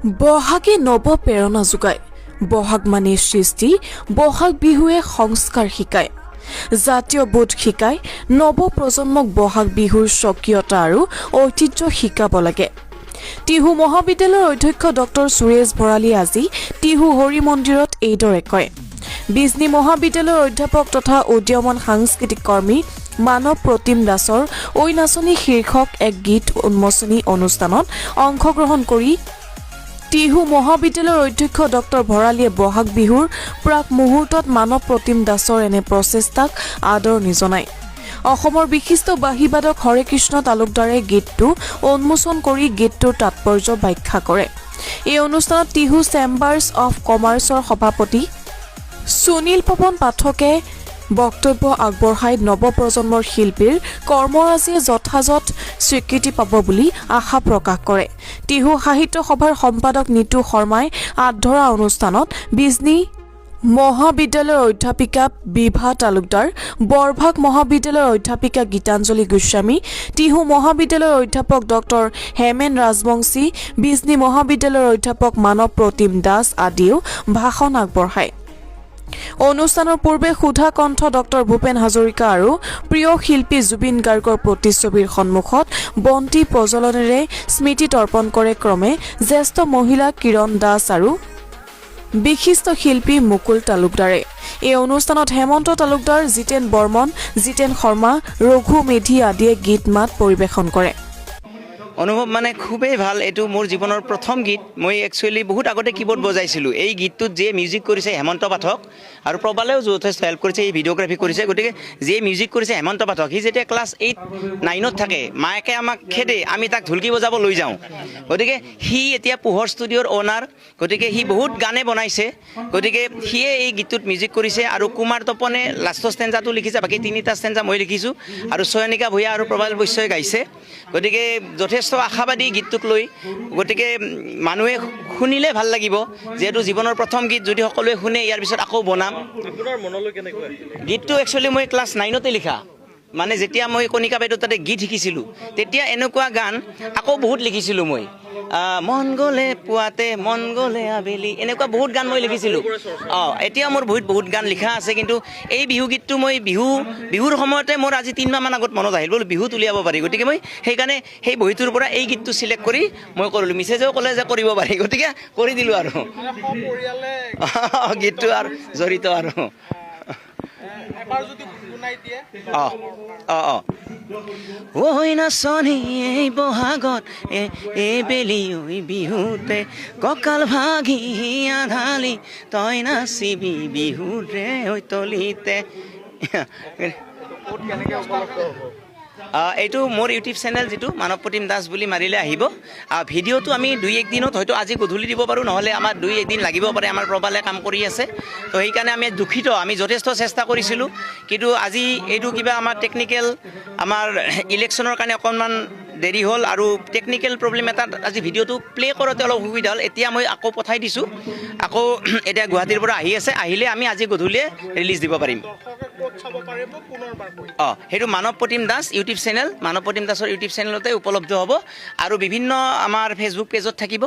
বহাগে নৱ প্ৰেৰণা যোগায়। বহাগ মানে সৃষ্টি, বহাগ বিহুৱে সংস্কাৰ শিকায়। জাতীয় বোধ শিকায়। নৱ প্ৰজন্মক বহাগ বিহুৰ স্বকীয়তা আৰু ঐতিহ্য শিকাব লাগে। টিহু মহাবিদ্যালয়ৰ অধ্যক্ষ ডক্টৰ সুৰেশ ভৰালীয়ে আজি টিহু হৰি মন্দিৰত এইদৰে কয়। বিজনী মহাবিদ্যালয়ৰ অধ্যাপক তথা উদীয়মান সাংস্কৃতিক কৰ্মী মানৱ প্ৰতিম দাসৰ ঐ নাচনী শীৰ্ষক এক গীত উন্মোচনী অনুষ্ঠানত অংশগ্ৰহণ কৰি টিহু মহাবিদ্যালয়ৰ অধ্যক্ষ ডক্টৰ ভৰালীয়ে বহাগ বিহুৰ প্ৰাক মুহূৰ্তত মানৱ প্ৰতিম দাসৰ এনে প্ৰচেষ্টাক আদৰণি জনায়। অসমৰ বিশিষ্ট বাঁহীবাদক হৰে কৃষ্ণ তালুকদাৰে গীতটো উন্মোচন কৰি গীতটোৰ তাৎপৰ্য ব্যাখ্যা কৰে। এই অনুষ্ঠানত টিহু চেম্বাৰ্ছ অৱ কমাৰ্চৰ সভাপতি সুনীল পৱন পাঠকে বক্তব্য আগবঢ়াই নৱপ্ৰজন্মৰ শিল্পীৰ কৰ্মৰাজিয়ে যথাযথ স্বীকৃতি পাব বুলি আশা প্ৰকাশ কৰে। টিহু সাহিত্য সভাৰ সম্পাদক নীতু শৰ্মাই আধৰা অনুষ্ঠানত বিজনী মহাবিদ্যালয়ৰ অধ্যাপিকা বিভা তালুকদাৰ, বৰভাগ মহাবিদ্যালয়ৰ অধ্যাপিকা গীতাঞ্জলি গোস্বামী, টিহু মহাবিদ্যালয়ৰ অধ্যাপক ডক্টৰ হেমেন ৰাজবংশী, বিজনী মহাবিদ্যালয়ৰ অধ্যাপক মানৱ প্ৰতিম দাস আদিয়েও ভাষণ আগবঢ়ায়। অনুষ্ঠানৰ পূৰ্বে সুধা কণ্ঠ ডক্টৰ ভূপেন হাজৰিকা আৰু প্ৰিয় শিল্পী জুবিন গাৰ্গৰ প্ৰতিচ্ছবিৰ সন্মুখত বন্তি প্ৰজ্বলনেৰে স্মৃতি তৰ্পণ কৰে ক্ৰমে জ্যেষ্ঠ মহিলা কিৰণ দাস আৰু বিশিষ্ট শিল্পী মুকুল তালুকদাৰে। এই অনুষ্ঠানত হেমন্ত তালুকদাৰ, জিতেন বৰ্মন, জিতেন শৰ্মা, ৰঘু মেধি আদিয়ে গীত মাত পৰিৱেশন কৰে। অনুভৱ মানে খুবেই ভাল। এইটো মোৰ জীৱনৰ প্ৰথম গীত। মই একচুৱেলি বহুত আগতে কীবোৰ্ড বজাইছিলোঁ। এই গীতটোত যিয়ে মিউজিক কৰিছে হেমন্ত পাঠক, আৰু প্ৰবালেও যথেষ্ট হেল্প কৰিছে, এই ভিডিঅ'গ্ৰাফি কৰিছে। গতিকে যিয়ে মিউজিক কৰিছে হেমন্ত পাঠক, সি যেতিয়া ক্লাছ 8-9ত থাকে মায়েকে আমাক খেদে, আমি তাক ঢুলকি বজাব লৈ যাওঁ। গতিকে সি এতিয়া পোহৰ ষ্টুডিঅ'ৰ অ'নাৰ। গতিকে সি বহুত গানে বনাইছে। গতিকে সিয়ে এই গীতটোত মিউজিক কৰিছে। আৰু কুমাৰ তপনে লাষ্টৰ ষ্টেঞ্জাটো লিখিছে, বাকী 3টা ষ্টেঞ্জা মই লিখিছোঁ, আৰু চয়নিকা ভূঞা আৰু প্ৰবাল বৈশ্যই গাইছে। গতিকে যথেষ্ট আশাবাদী গীতটোক লৈ। গতিকে মানুহে শুনিলে ভাল লাগিব, যিহেতু জীৱনৰ প্ৰথম গীত। যদি সকলোৱে শুনে ইয়াৰ পিছত আকৌ বনাম। গীতটো একচুৱেলি মই ক্লাছ 9তে লিখা, মানে যেতিয়া মই কণিকা বাইদেউ তাতে গীত শিকিছিলোঁ তেতিয়া এনেকুৱা গান আকৌ বহুত লিখিছিলোঁ মই। মন গ'লে পুৱাতে, মন গ'লে আবেলি, এনেকুৱা বহুত গান মই লিখিছিলোঁ। এতিয়া মোৰ বহুত গান লিখা আছে, কিন্তু এই বিহু গীতটো মই বিহুৰ সময়তে মোৰ আজি 3 মাহমান আগত মনত আহিল, বোলো বিহুত উলিয়াব পাৰি। গতিকে মই সেইকাৰণে সেই বহীটোৰ পৰা এই গীতটো চিলেক্ট কৰি মই কৰিলোঁ। মিছেজেও ক'লে যে কৰিব পাৰি, গতিকে কৰি দিলোঁ আৰু গীতটো আৰু জড়িত আৰু ঐ নাচনী এই বহাগত বেলি ঐ বিহুতে, কঁকাল ভাগি আধালি তই নাচিবি বিহুৰে ঐ তলিতে। এইটো মোৰ ইউটিউব চেনেল, যিটো মানৱ প্ৰতিম দাস বুলি মাৰিলে আহিব। ভিডিঅ'টো আমি 2-1 দিনত হয়তো আজি গধূলি দিব পাৰোঁ, নহ'লে আমাৰ 2-1 দিন লাগিব পাৰে। আমাৰ প্ৰবালে কাম কৰি আছে, তো সেইকাৰণে আমি দুখিত। আমি যথেষ্ট চেষ্টা কৰিছিলোঁ, কিন্তু আজি এইটো কিবা আমাৰ টেকনিকেল, আমাৰ ইলেকশ্যনৰ কাৰণে অকণমান দেৰি হ'ল, আৰু টেকনিকেল প্ৰব্লেম এটাত আজি ভিডিঅ'টো প্লে' কৰোঁতে অলপ অসুবিধা হ'ল। এতিয়া মই আকৌ পঠাই দিছোঁ, আকৌ এতিয়া গুৱাহাটীৰ পৰা আহি আছে, আহিলে আমি আজি গধূলিয়ে ৰিলিজ দিব পাৰিম। সেইটো মানৱ প্ৰতিম দাস ইউটিউব চেনেল, মানৱ প্ৰতিম দাসৰ ইউটিউব চেনেলতে উপলব্ধ হ'ব, আৰু বিভিন্ন আমাৰ ফেচবুক পেজত থাকিব।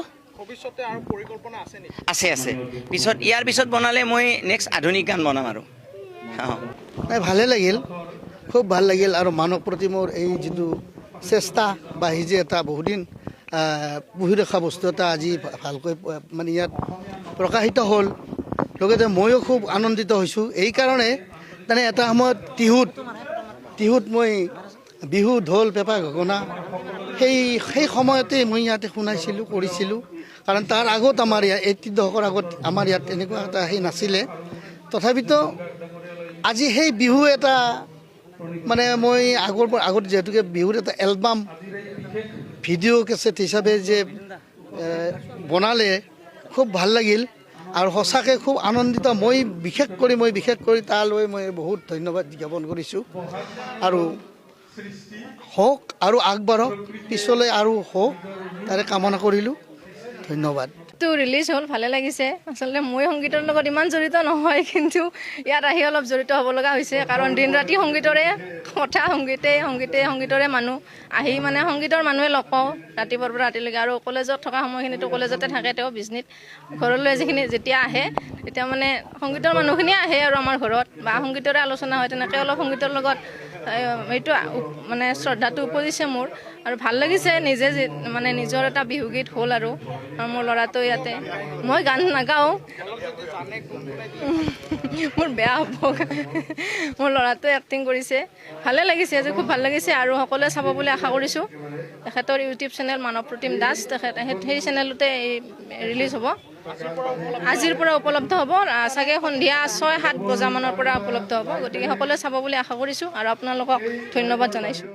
আছে। পিছত ইয়াৰ পিছত বনালে মই নেক্সট আধুনিক গান বনাম আৰু। ভালে লাগিল, খুব ভাল লাগিল। আৰু মানৱ প্ৰতিমৰ এই যিটো চেষ্টা বা এই যে এটা বহুদিন পুহি ৰখা বস্তু এটা আজি ভালকৈ মানে ইয়াত প্ৰকাশিত হ'ল। লগতে ময়ো খুব আনন্দিত হৈছোঁ। এইকাৰণে মানে এটা সময়ত টিহুত মই বিহু, ঢোল, পেঁপা, গগনা সেই সময়তে মই ইয়াতে শুনাইছিলোঁ, কৰিছিলোঁ। কাৰণ তাৰ আগত আমাৰ ইয়াত 80 দশকৰ আগত আমাৰ ইয়াত এনেকুৱা এটা সেই নাছিলে। তথাপিতো আজি সেই বিহু এটা মানে মই আগত যিহেতুকে বিহুৰ এটা এলবাম ভিডিঅ' কেছেট হিচাপে যে বনালে খুব ভাল লাগিল, আৰু সঁচাকৈ খুব আনন্দিত। মই বিশেষ কৰি তালৈ মই বহুত ধন্যবাদ জ্ঞাপন কৰিছোঁ। আৰু হওক আৰু আগবাঢ়ক, পিছলৈ আৰু হওক তাৰে কামনা কৰিলোঁ। ধন্যবাদ। তো ৰিলিজ হ'ল ভালে লাগিছে আচলতে মই সংগীতৰ লগত ইমান জড়িত নহয় কিন্তু ইয়াত আহি অলপ জড়িত হ'ব লগা হৈছে কাৰণ দিন ৰাতি সংগীতৰে কথা সংগীতৰে মানুহ আহি মানে সংগীতৰ মানুহে লগ পাওঁ ৰাতিপুৱাৰ পৰা ৰাতিলৈকে আৰু কলেজত থকা সময়খিনিতো কলেজতে থাকে তেওঁ বিজনীত ঘৰলৈ যেতিয়া আহে তেতিয়া মানে সংগীতৰ মানুহখিনিয়ে আহে আৰু আমাৰ ঘৰত বা সংগীতৰে আলোচনা হয় তেনেকৈ অলপ সংগীতৰ লগত এইটো মানে শ্ৰদ্ধাটো উপজিছে মোৰ আৰু ভাল লাগিছে নিজে মানে নিজৰ এটা বিহুগীত হ'ল আৰু মোৰ ল'ৰাটো ইয়াতে মই গান নাগাওঁ মোৰ বেয়া হ'ব মোৰ ল'ৰাটোৱে এক্টিং কৰিছে ভালে লাগিছে আজি খুব ভাল লাগিছে আৰু সকলোৱে চাব বুলি আশা কৰিছোঁ তেখেতৰ ইউটিউব চেনেল মানৱ প্ৰতিম দাস সেই চেনেলতে ৰিলিজ হ'ব আজিৰ পৰা উপলব্ধ হ'ব চাগে সন্ধিয়া 6-7 বজামানৰ পৰা উপলব্ধ হ'ব গতিকে সকলোৱে চাব বুলি আশা কৰিছোঁ আৰু আপোনালোকক ধন্যবাদ জনাইছোঁ